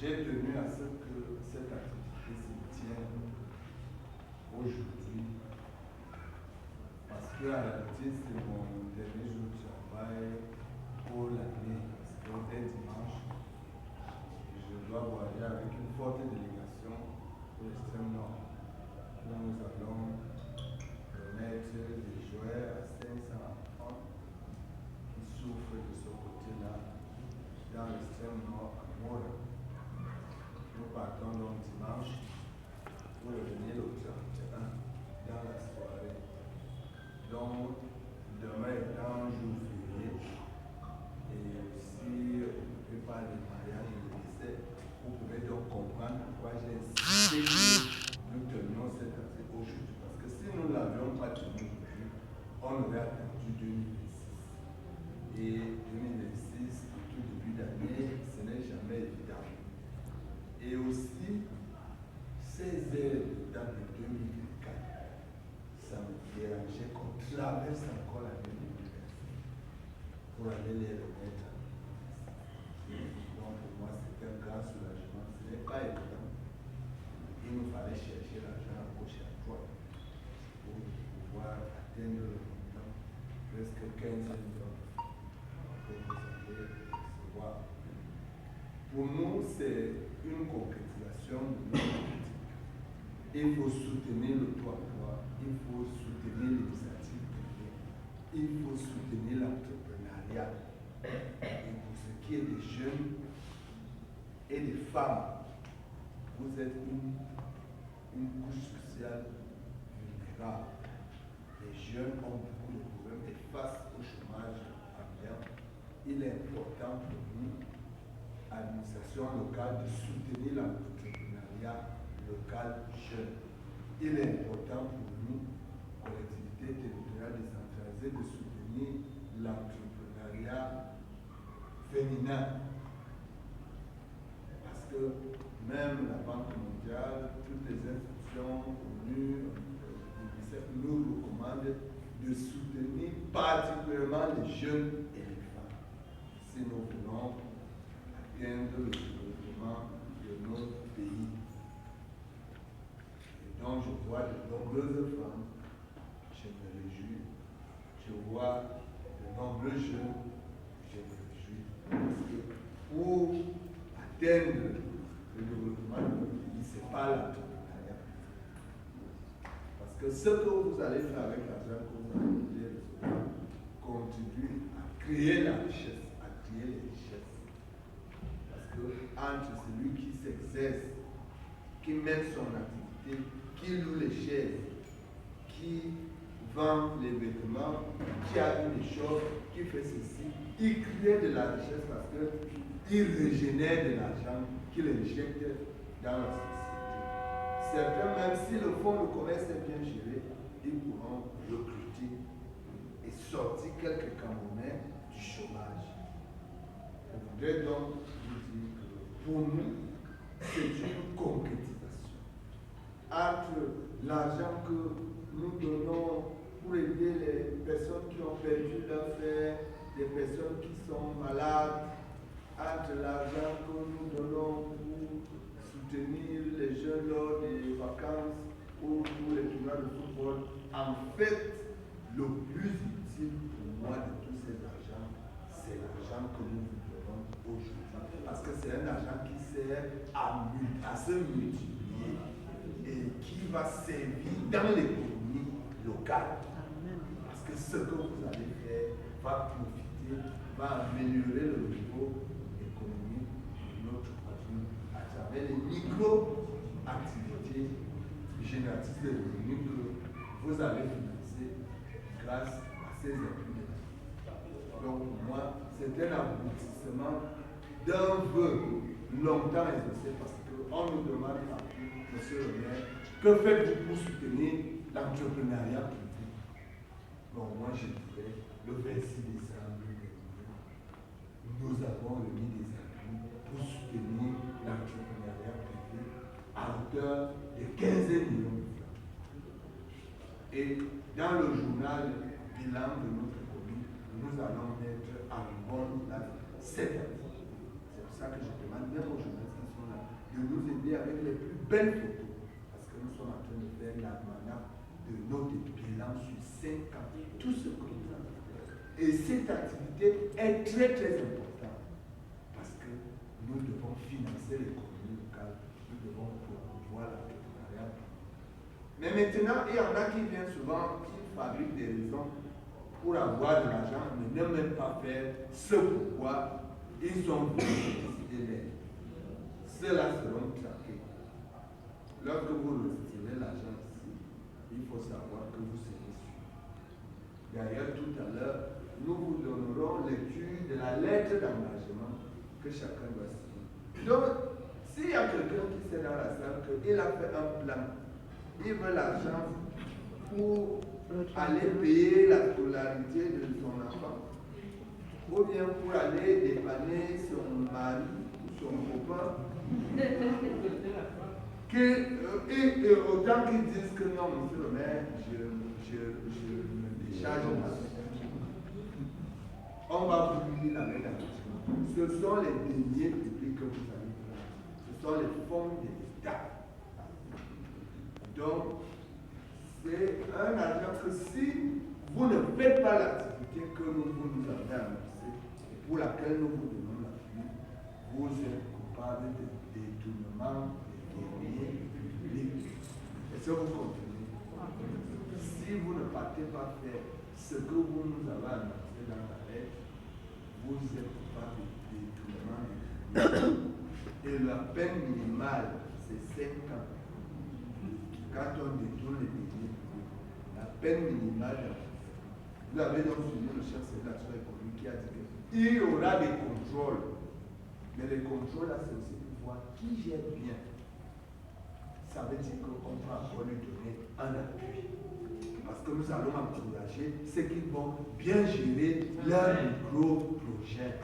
j'ai tenu à ce que cette activité se tienne aujourd'hui. Parce que à la réalité, c'est mon dernier jour de travail pour l'année. Parce que dès dimanche, je dois voyager avec une forte délégation pour l'extrême nord. Où nous allons remettre des jouets à 500 enfants qui souffrent de ce côté-là, dans l'extrême nord à Mora. Nous partons donc dimanche pour revenir au 31 dans la soirée. Donc, demain étant un jour férié, et si on ne fait pas de mariage et de décès, vous pouvez donc comprendre pourquoi j'ai insisté que nous tenions cette activité aujourd'hui. Parce que si nous ne l'avions pas tenu aujourd'hui, on aurait attendu 2026. Et 2026, au tout début d'année, ce n'est jamais évident. Et aussi, ces ailes date de 2024, ça me dérangeait qu'on traverse encore l'année 2026 pour aller les remettre. Donc pour moi, c'était un grand soulagement. Ce n'est pas évident. Il nous fallait chercher l'argent à gauche et à droite pour pouvoir atteindre le montant, presque 15 millions que vous allez recevoir. Pour nous, c'est une concrétisation de notre politique. Il faut soutenir le taux-emploi, il faut soutenir l'initiative privée, il faut soutenir l'entrepreneuriat. Et pour ce qui est des jeunes et des femmes, vous êtes une couche sociale vulnérable. Les jeunes ont beaucoup de problèmes et face au chômage ambiant, il est important pour nous, administration locale, de soutenir l'entrepreneuriat local jeune. Il est important pour nous, collectivités territoriales décentralisées, de soutenir l'entrepreneuriat féminin. Parce que même la Banque mondiale, toutes les institutions ONU, l'UNICEF nous recommandent de soutenir particulièrement les jeunes et les femmes. Si nous voulons atteindre le développement de notre pays. Et donc je vois de nombreuses femmes, je me réjouis. Je vois de nombreux jeunes, je me réjouis. Parce que pour atteindre le développement de notre pays, ce n'est pas l'entrepreneuriat. Parce que ce que vous allez faire avec l'argent que vous allez recevoir contribue à créer la richesse, à créer les richesses. Parce que entre celui qui s'exerce, qui mène son activité, qui loue les chaises, qui vend les vêtements, qui a des choses, qui fait ceci, il crée de la richesse parce qu'il régénère de l'argent qu'il injecte dans la société. Certains, même si le fonds de commerce est bien géré, ils pourront recruter et sortir quelques Camerounais du chômage. Je voudrais donc vous dire que pour nous, c'est une concrétisation. Entre l'argent que nous donnons pour aider les personnes qui ont perdu leur frère, des personnes qui sont malades, entre l'argent que nous donnons pour soutenir les jeunes lors des vacances ou pour les tournois de football, en fait, le plus utile pour moi de tous ces argents, c'est l'argent que nous vous donnons aujourd'hui. Parce que c'est un argent qui sert à se multiplier et qui va servir dans l'économie locale. Parce que ce que vous allez faire va profiter, va améliorer le niveau économique de notre pays à travers les micro-activités génératrices de revenus que vous allez financer grâce à ces appuis. Donc pour moi, c'est un aboutissement d'un vœu longtemps exaucé parce qu'on nous demande partout, monsieur le maire, que faites-vous pour soutenir l'entrepreneuriat privé? Bon, moi je dirais, le 26 décembre, nous avons remis des appuis pour soutenir l'entrepreneuriat privé à hauteur de 15 millions de francs. Et dans le journal bilan de notre commune, nous allons mettre en bonne place cette année. C'est pour ça que je demande même aux journalistes qui sont là de nous aider avec les plus belles photos. Parce que nous sommes en train de faire l'almanach de notre bilan sur 5 ans. Tout ce que nous avons fait. Et cette activité est très très importante. Parce que nous devons financer l'économie locale. Nous devons promouvoir l'entrepreneuriat. Mais maintenant, il y en a qui viennent souvent, qui fabriquent des raisons pour avoir de l'argent, mais ne même pas faire ce pourquoi ils sont venus décider d'aide. Ceux-là seront traqués. Lorsque vous retirez l'argent ici, il faut savoir que vous serez suivi. D'ailleurs, tout à l'heure, nous vous donnerons lecture de la lettre d'engagement que chacun doit signer. Donc, s'il y a quelqu'un qui sait dans la salle qu'il a fait un plan, il veut l'argent pour aller payer la scolarité de son enfant, ou bien pour aller dépanner son mari ou son copain, et autant qu'ils disent que non, monsieur le maire, je me décharge de ma vie. On va vous lire la lettre d'engagement. Ce sont les deniers publics que vous allez prendre. Ce sont les fonds de l'État. Donc, c'est un argent que si vous ne faites pas l'activité que vous nous avez annoncée et pour laquelle nous vous donnons l'appui, vous êtes coupable de détournement des deniers publics. Est-ce que vous comprenez? Si vous ne partez pas faire ce que vous nous avez annoncé dans la lettre, vous êtes coupable de détournement des deniers. Et la peine minimale, c'est 5 ans. Quand on détourne les deniers, la peine minimale, vous avez donc suivi le chef de l'action économique qui a dit qu'il y aura des contrôles. Mais les contrôles, là, c'est aussi pour voir qui gère bien. Ça veut dire qu'on peut encore lui donner un appui. Parce que nous allons encourager ceux qui vont bien gérer leur micro-projet.